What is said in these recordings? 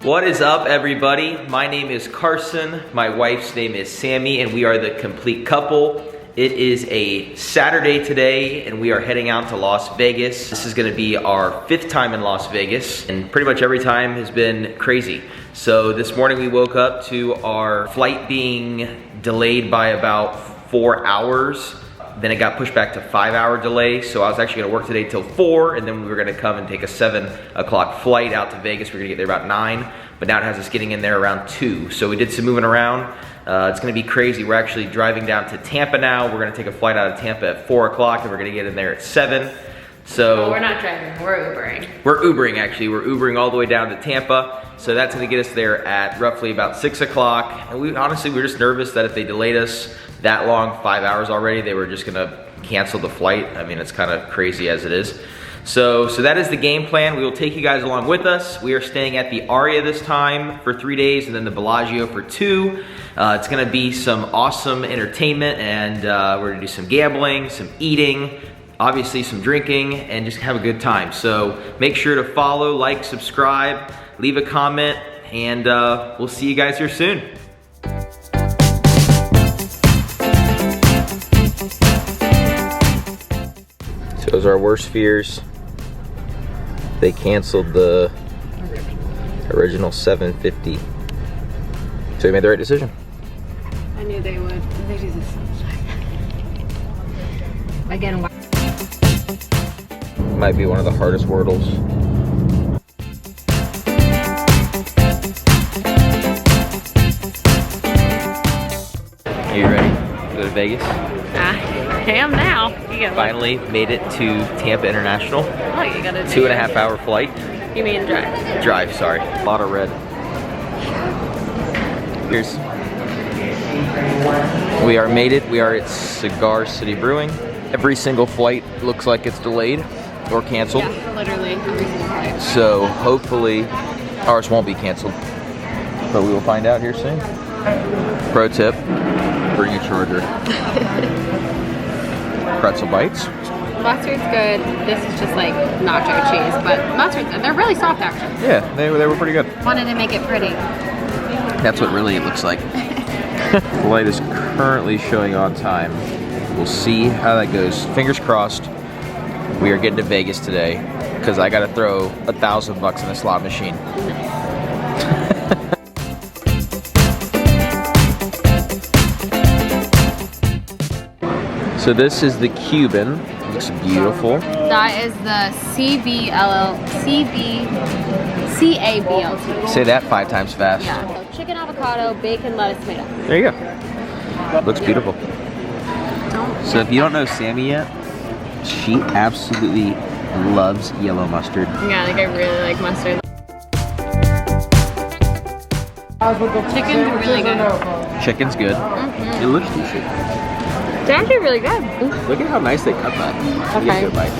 What is up, everybody? My name is Carson, my wife's name is Sammy, and we are the Complete Couple. It is a Saturday today, and we are heading out to Las Vegas. This is gonna be our 5th time in Las Vegas, and pretty much every time has been crazy. So this morning we woke up to our flight being delayed by about 4 hours. Then it got pushed back to 5-hour delay. So I was actually gonna work today till 4, and then we were gonna come and take a 7 o'clock flight out to Vegas. We're gonna get there about 9, but now it has us getting in there around 2. So we did some moving around. It's gonna be crazy. We're actually driving down to Tampa now. We're gonna take a flight out of Tampa at 4 o'clock, and we're gonna get in there at 7. So we're not driving, we're Ubering. We're Ubering, actually. We're Ubering all the way down to Tampa. So that's gonna get us there at roughly about 6 o'clock. And we honestly, we were just nervous that if they delayed us that long, 5 hours already, they were just gonna cancel the flight. I mean, it's kind of crazy as it is. So that is the game plan. We will take you guys along with us. We are staying at the Aria this time for 3 days, and then the Bellagio for 2. It's gonna be some awesome entertainment, and we're gonna do some gambling, some eating, obviously some drinking, and just have a good time. So make sure to follow, like, subscribe, leave a comment, and we'll see you guys here soon. So those are our worst fears. They canceled the original 750. So you made the right decision. I knew they would. They do this. Again, Might be one of the hardest Wordles. Are you ready to go to Vegas? I am now. You Finally made it to Tampa International. Oh, you gotta 2.5 hour flight. You mean drive? Drive, sorry. A lot of red. Here's. We are made it. We are at Cigar City Brewing. Every single flight looks like it's delayed or canceled. Yeah, literally every single flight. So hopefully ours won't be canceled. But we will find out here soon. Pro tip, bring a charger. Pretzel bites. Mustard's good. This is just like nacho cheese, but mustard's good. They're really soft actually. Yeah, they were pretty good. Wanted to make it pretty. That's what really it looks like. The light is currently showing on time. We'll see how that goes. Fingers crossed. We are getting to Vegas today because I gotta throw $1,000 in a slot machine. So this is the Cuban. Looks beautiful. That is the CABLT. Say that 5 times fast. Yeah. So chicken, avocado, bacon, lettuce, tomato. There you go. Looks beautiful. So if you don't know Sammy yet, she absolutely loves yellow mustard. Yeah, like I really like mustard. Chicken's really good. Chicken's good. It looks decent. It's actually really good. Look at how nice they cut that. You get a good bite.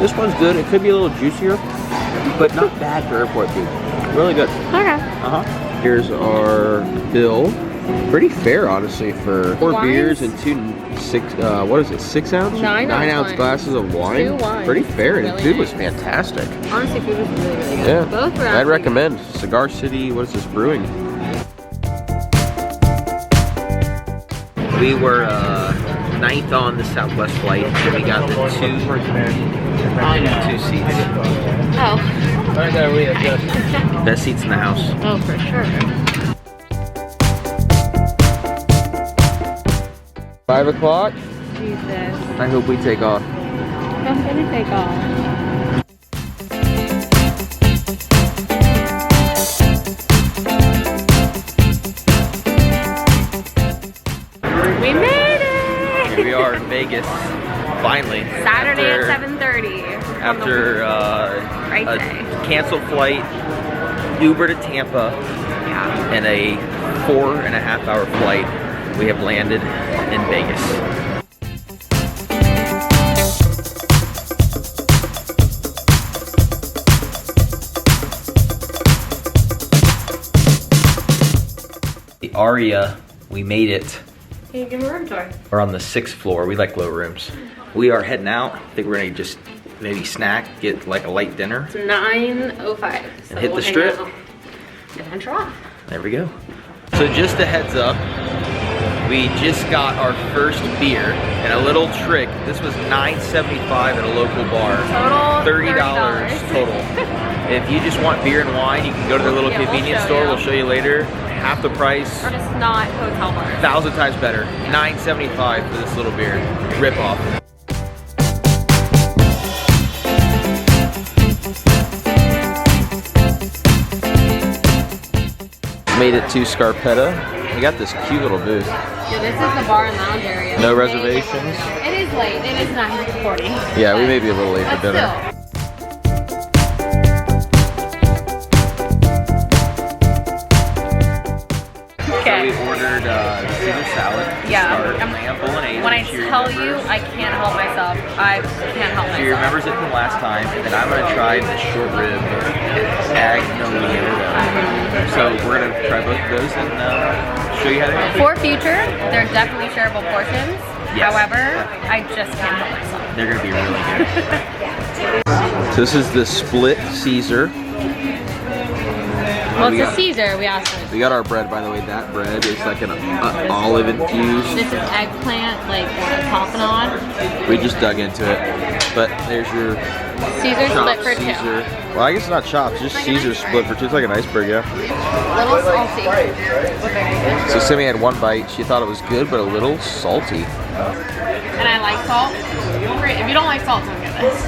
This one's good. It could be a little juicier, but not bad for airport food. Really good. Okay. Here's our bill. Pretty fair, honestly, for 4 beers and 6 ounce? 9 ounce glasses of wine. 2 wines. Pretty fair, and Really food nice. was fantastic. Honestly, food was really, really good. Yeah, Both were I'd actually- recommend Cigar City. What is this brewing? We were 9th on the Southwest flight, and we got the 2 seats. Oh. Best seats in the house. Oh, for sure. 5 o'clock. Jesus. I hope we take off. I'm gonna take off. We made it! Here we are in Vegas, finally. Saturday at 7:30. After Right a day. canceled flight, Uber to Tampa, Yeah. and a 4.5 hour flight, we have landed in Vegas. The Aria, we made it. Can you give me a room tour? We're on the 6th floor. We like low rooms. We are heading out. I think we're gonna just maybe snack, get like a light dinner. It's 9:05. And hit the strip. And draw. There we go. So just a heads up, we just got our first beer, and a little trick, this was $9.75 at a local bar. Total $30 total. If you just want beer and wine, you can go to their little convenience store. We'll show you later. Half the price. Or just not hotel bars. 1,000 times better. $9.75 for this little beer. Rip off. Made it to Scarpetta. We got this cute little booth. Yeah, this is the bar and lounge area. No reservations? It is late. It is 9:40. Yeah, we may be a little late for dinner. Still. So we ordered Caesar salad, Yeah. lamb bolognese. When I She tell remembers. you, I can't help myself. I can't help myself. She remembers it from last time, and then I'm gonna try the short rib agnolino. So we're gonna try both of those and show you how to make it. For future, they're definitely shareable portions. Yes. However, I just can't help myself. They're gonna be really good. So this is the split Caesar. Well, we it's a got- Caesar, we asked for. We got our bread, by the way. That bread is like an olive infused. This is eggplant, like tapenade. We just dug into it. But there's your Caesar chopped split for Caesar. two. Well, I guess it's not chopped, just Like an Caesar iceberg. split for two. It's like an iceberg, yeah. A little salty. But very good. So Sammy had one bite. She thought it was good, but a little salty. And I like salt. Great. If you don't like salt, don't get this.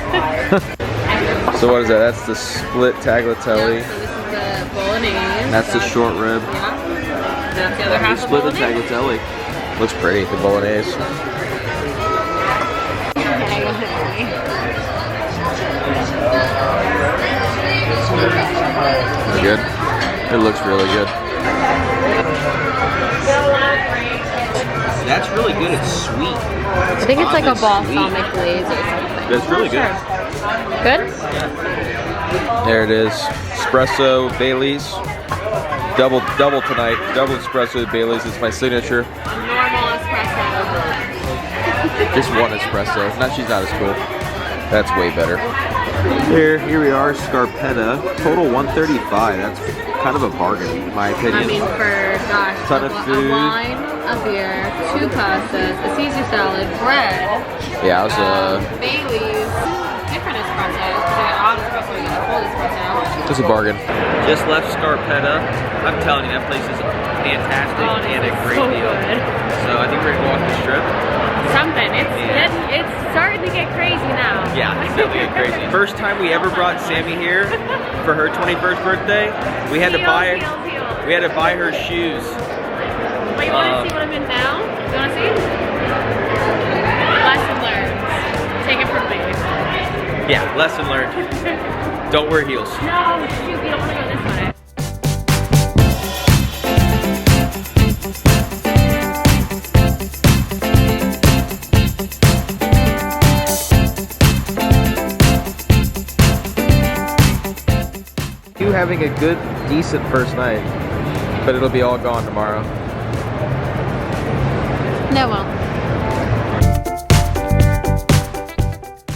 So what is that? That's the split tagliatelle. Yeah, so this is the bolognese. That's the short rib. Yeah. That's the other half of Split the bolognese. tagliatelle. Looks pretty, the bolognese. Good. It looks really good. That's really good. It's sweet. I think it's like a balsamic glaze or something. That's really good. Good? There it is. Espresso Bailey's. Double tonight. Double espresso Bailey's. It's my signature. Normal espresso. Just one espresso. No, she's not as cool. That's way better. Here we are, Scarpetta. Total $135. That's kind of a bargain, in my opinion. I mean, for gosh, Ton of food. a wine, a beer, 2 pastas, a Caesar salad, bread, Yeah, it was Bailey's, different espressos. You get hot espresso, you get a cold espresso. just a bargain. Just left Scarpetta. I'm telling you, that place is fantastic and a great so deal. good. So I think we're gonna go off the strip. Something. It's starting to get crazy now. Yeah, it's definitely get crazy. First time we ever brought Sammy here for her 21st birthday, we had to buy her shoes. Wait, you want to see what I'm in now? You want to see? Lesson learned. Take it from me. Yeah, lesson learned. Don't wear heels. No, shoot, you don't want to go this way. You having a good, decent first night, but it'll be all gone tomorrow. No, well.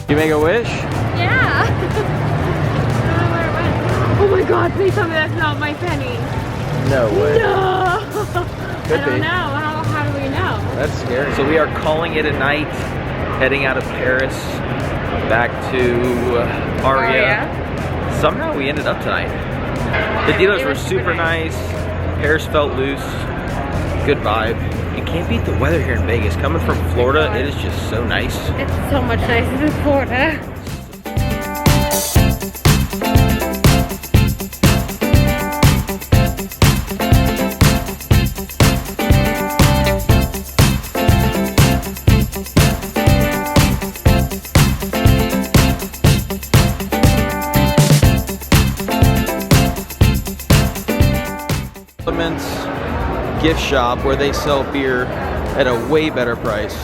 You make a wish? Yeah. Oh my god, please tell me that's not my penny. No way. No. Could I don't be. know. How do we know? That's scary. So we are calling it a night, heading out of Paris, back to Aria. Somehow we ended up tonight. The dealers It were was super super nice. Paris felt loose. Good vibe. You can't beat the weather here in Vegas. Coming from Florida, it is just so nice. It's so much nicer than Florida. Elements gift shop where they sell beer at a way better price.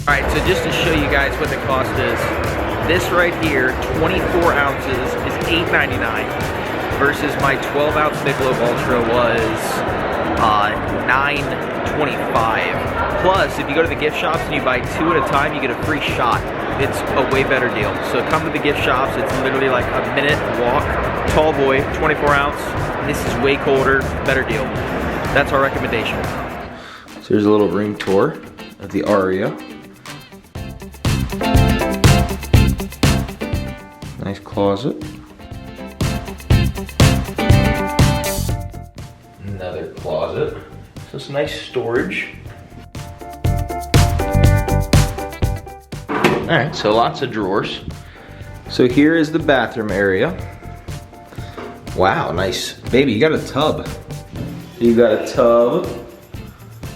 Alright, so just to show you guys what the cost is, this right here, 24 ounces, is $8.99 versus my 12 ounce Michelob Ultra was $9.25. Plus, if you go to the gift shops and you buy 2 at a time, you get a free shot. It's a way better deal. So come to the gift shops. It's literally like a minute walk. Tall boy, 24 ounce. This is way colder, better deal. That's our recommendation. So here's a little room tour of the Aria. Nice closet. Another closet. So it's nice storage. All right, so lots of drawers. So here is the bathroom area. Wow, nice. Baby, you got a tub. You got a tub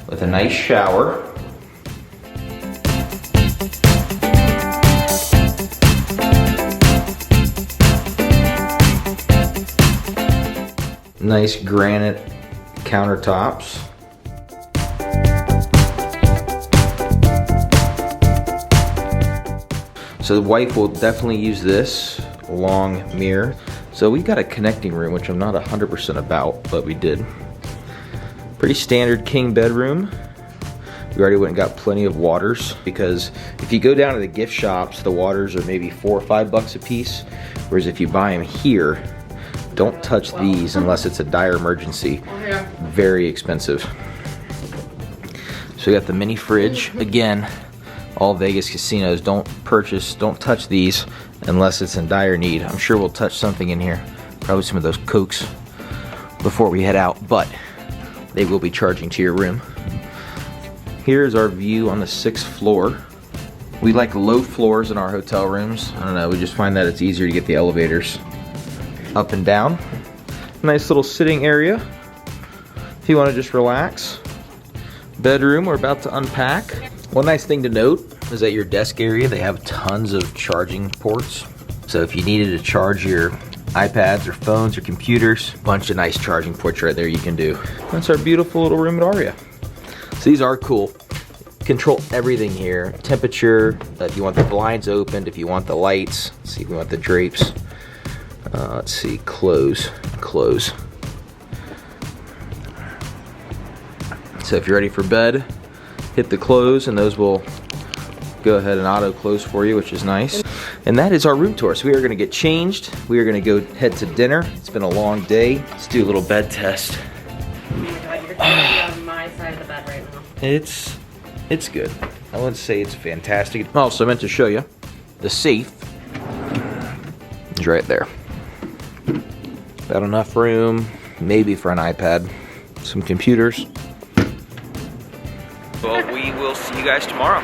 with a nice shower. Nice granite countertops. So the wife will definitely use this long mirror. So we've got a connecting room, which I'm not 100% about, but we did. Pretty standard king bedroom. We already went and got plenty of waters, because if you go down to the gift shops, the waters are maybe $4 or $5 a piece. Whereas if you buy them here, don't touch these unless it's a dire emergency. Very expensive. So we got the mini fridge. Again, all Vegas casinos don't touch these unless it's in dire need. I'm sure we'll touch something in here, probably some of those Cokes before we head out, but they will be charging to your room. Here's our view on the 6th floor. We like low floors in our hotel rooms. I don't know, we just find that it's easier to get the elevators up and down. Nice little sitting area if you want to just relax. Bedroom we're about to unpack. One nice thing to note is that your desk area, they have tons of charging ports. So if you needed to charge your iPads or phones or computers, bunch of nice charging ports right there you can do. That's our beautiful little room at Aria. So these are cool. Control everything here. Temperature, if you want the blinds opened, if you want the lights, let's see if we want the drapes. Let's see, close. So if you're ready for bed, hit the close and those will go ahead and auto close for you, which is nice. And that is our room tour. So we are gonna get changed. We are gonna go head to dinner. It's been a long day. Let's do a little bed test. Oh my God, you're gonna be on my side of the bed right now. It's good. I wouldn't say it's fantastic. Also, I meant to show you, the safe is right there. Got enough room, maybe for an iPad, some computers. Well, we will see you guys tomorrow.